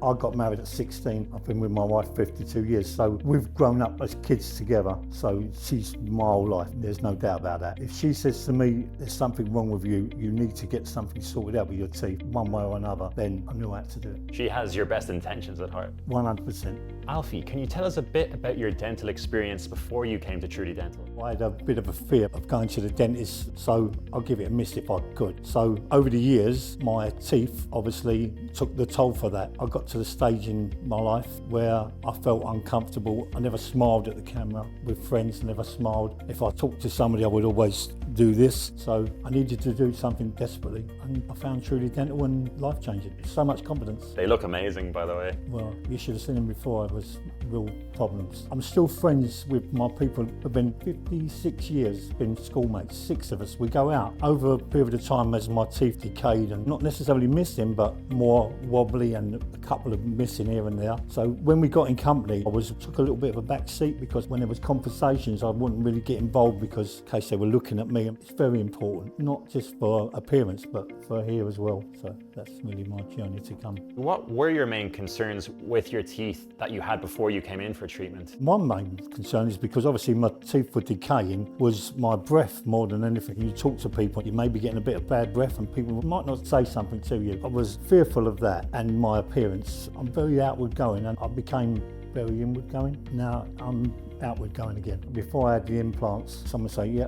I got married at 16. I've been with my wife 52 years. So we've grown up as kids together. So she's my whole life. There's no doubt about that. If she says to me, there's something wrong with you, you need to get something sorted out with your teeth, one way or another, then I knew how to do it. She has your best intentions at heart. 100%. Alfie, can you tell us a bit about your dental experience before you came to Trudy Dental? I had a bit of a fear of going to the dentist, so I'll give it a miss if I could. So over the years, my teeth obviously took the toll for that. I got to the stage in my life where I felt uncomfortable. I never smiled at the camera with friends, never smiled. If I talked to somebody, I would always do this. So I needed to do something desperately, and I found Trudy Dental and life-changing. So much confidence. They look amazing, by the way. Well, you should have seen them before. It was real problems. I'm still friends with my people who've been 56 years, been schoolmates, 6 of us. We go out over a period of time as my teeth decayed and not necessarily missing, but more wobbly and a couple of missing here and there. So when we got in company, I took a little bit of a back seat because when there was conversations, I wouldn't really get involved because in case they were looking at me. It's very important, not just for appearance, but for here as well. So that's really my journey to come. What were your main concerns with your teeth that you had before you came in for treatment? My main concern is because obviously my teeth were decaying, was my breath more than anything. You talk to people, you may be getting a bit of bad breath and people might not say something to you. I was fearful of that and my appearance. I'm very outward going and I became very inward going. Now I'm outward going again. Before I had the implants, someone would say, yeah,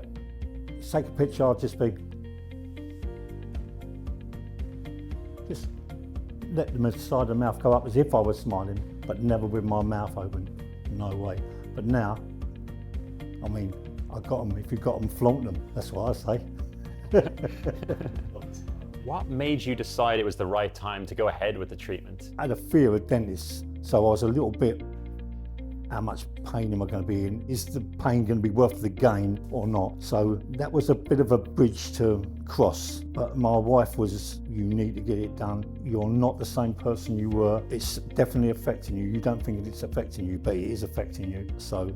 take a picture, I'll just let the side of the mouth go up as if I was smiling, but never with my mouth open, no way. But now, I mean, I got them. If you got them, flaunt them. That's what I say. What made you decide it was the right time to go ahead with the treatment? I had a fear of dentists, so I was a little bit, how much pain am I going to be in? Is the pain going to be worth the gain or not? So that was a bit of a bridge to cross. But my wife was, you need to get it done. You're not the same person you were. It's definitely affecting you. You don't think it's affecting you, but it is affecting you. So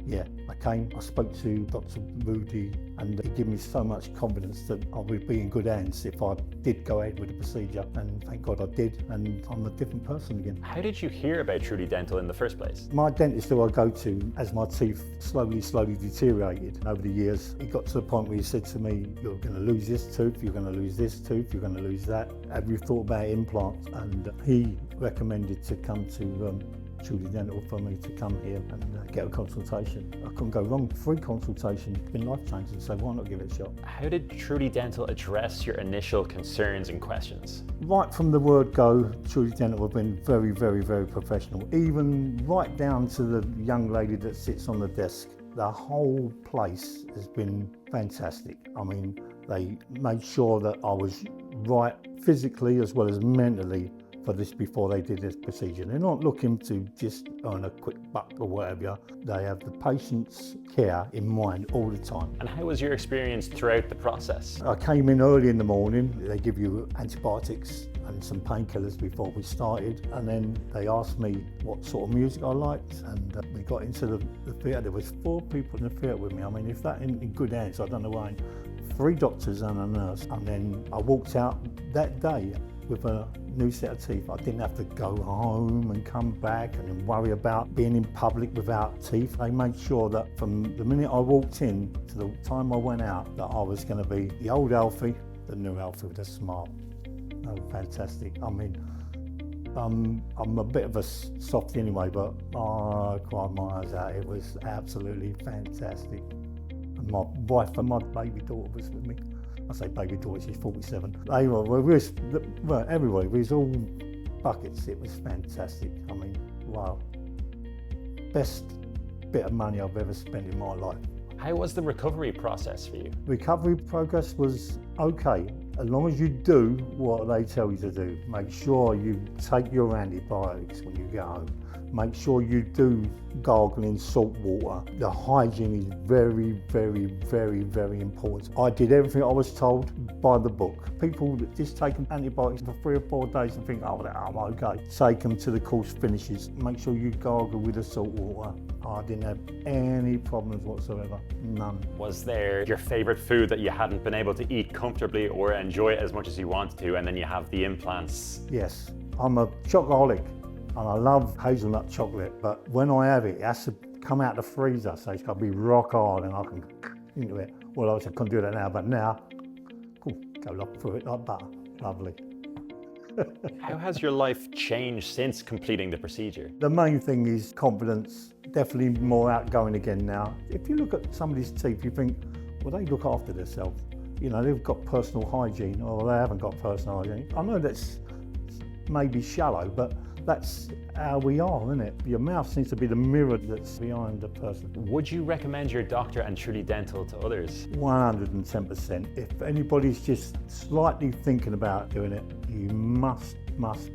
yeah, I spoke to Dr. Rudy and he gave me so much confidence that I would be in good hands if I did go ahead with the procedure, and thank God I did, and I'm a different person again. How did you hear about Trudy Dental in the first place? My dentist who I go to, as my teeth slowly deteriorated over the years, he got to the point where he said to me, you're going to lose this tooth, you're going to lose this tooth, you're going to lose that. Have you thought about implants? And he recommended to come to Trudy Dental for me to come here and get a consultation. I couldn't go wrong. Free consultation, it's been life-changing, so why not give it a shot? How did Trudy Dental address your initial concerns and questions? Right from the word go, Trudy Dental have been very, very, very professional. Even right down to the young lady that sits on the desk. The whole place has been fantastic. I mean, they made sure that I was right physically as well as mentally for this before they did this procedure. They're not looking to just earn a quick buck or whatever. They have the patient's care in mind all the time. And how was your experience throughout the process? I came in early in the morning. They give you antibiotics and some painkillers before we started, and then they asked me what sort of music I liked, and we got into the theatre. There was 4 people in the theatre with me. I mean, if that in good hands, I don't know why. 3 doctors and a nurse, and then I walked out that day with a new set of teeth. I didn't have to go home and come back and then worry about being in public without teeth. They made sure that from the minute I walked in to the time I went out, that I was going to be the old Alfie, the new Alfie with a smile. Oh, fantastic. I mean, I'm a bit of a softie anyway, but I cried my eyes out. It was absolutely fantastic. And my wife and my baby daughter was with me. I say baby daughter, she's 47. They were everywhere. We was all buckets. It was fantastic. I mean, wow. Best bit of money I've ever spent in my life. How was the recovery process for you? Recovery progress was okay, as long as you do what they tell you to do. Make sure you take your antibiotics when you get home. Make sure you do gargle in salt water. The hygiene is very, very, very, very important. I did everything I was told by the book. People that just take antibiotics for 3 or 4 days and think, oh, I'm okay. Take them to the course finishes. Make sure you gargle with the salt water. I didn't have any problems whatsoever, none. Was there your favourite food that you hadn't been able to eat comfortably or enjoy it as much as you wanted to, and then you have the implants? Yes, I'm a chocoholic. And I love hazelnut chocolate, but when I have it, it has to come out the freezer, so it's got to be rock hard and I can into it. Well, obviously I couldn't do that now, but now, cool, go lock through it like butter. Lovely. How has your life changed since completing the procedure? The main thing is confidence, definitely more outgoing again now. If you look at somebody's teeth, you think, well, they look after themselves. You know, they've got personal hygiene, or they haven't got personal hygiene. I know that's maybe shallow, but that's how we are, isn't it? Your mouth seems to be the mirror that's behind the person. Would you recommend your doctor and Truly Dental to others? 110%. If anybody's just slightly thinking about doing it, you must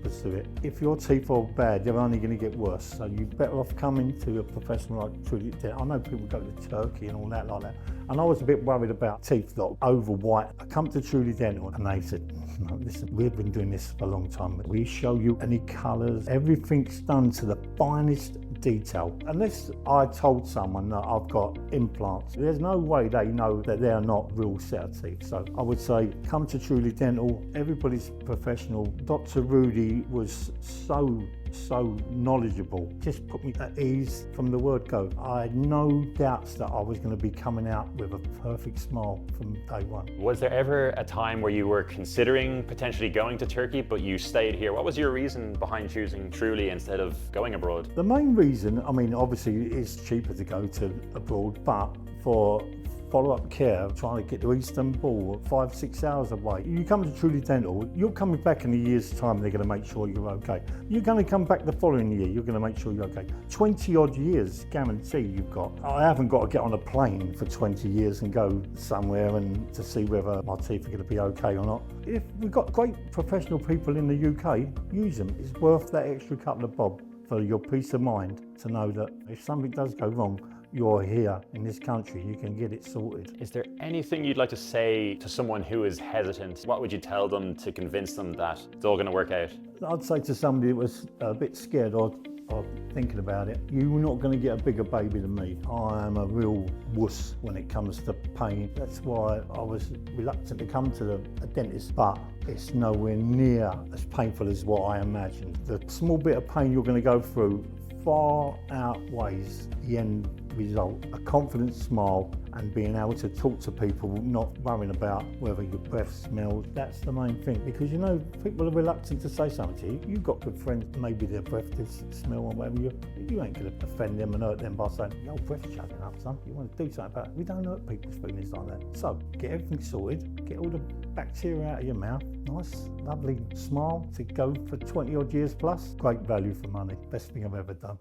pursue it. If your teeth are bad, they're only going to get worse. So you're better off coming to a professional like Truly Dental. I know people go to Turkey and all that like that. And I was a bit worried about teeth that are over white. I come to Truly Dental and they said, no, listen, we've been doing this for a long time. We show you any colours, everything's done to the finest detail. Unless I told someone that I've got implants, there's no way they know that they're not real set of teeth. So I would say come to Truly Dental. Everybody's professional. Dr. Rudy was so knowledgeable, just put me at ease from the word go. I had no doubts that I was going to be coming out with a perfect smile from day one. Was there ever a time where you were considering potentially going to Turkey, but you stayed here? What was your reason behind choosing Truly instead of going abroad? The main reason, I mean, obviously it's cheaper to go to abroad, but for follow-up care, trying to get to Istanbul, 5-6 hours away. You come to Truly Dental, you're coming back in a year's time, they're going to make sure you're okay. You're going to come back the following year, you're going to make sure you're okay. 20 odd years guarantee you've got. I haven't got to get on a plane for 20 years and go somewhere and to see whether my teeth are going to be okay or not. If we've got great professional people in the UK, use them. It's worth that extra couple of bob for your peace of mind to know that if something does go wrong, you're here in this country, you can get it sorted. Is there anything you'd like to say to someone who is hesitant? What would you tell them to convince them that it's all going to work out? I'd say to somebody that was a bit scared or thinking about it, you're not going to get a bigger baby than me. I am a real wuss when it comes to pain. That's why I was reluctant to come to a dentist, but it's nowhere near as painful as what I imagined. The small bit of pain you're going to go through far outweighs the end result. A confident smile and being able to talk to people, not worrying about whether your breath smells. That's the main thing, because you know people are reluctant to say something to you. You've got good friends, maybe their breath does smell or whatever. You ain't going to offend them and hurt them by saying, your breath's chugging up, son. You want to do something about it. We don't hurt people's feelings like that. So get everything sorted, get all the bacteria out of your mouth. Nice, lovely smile to go for 20 odd years plus. Great value for money. Best thing I've ever done.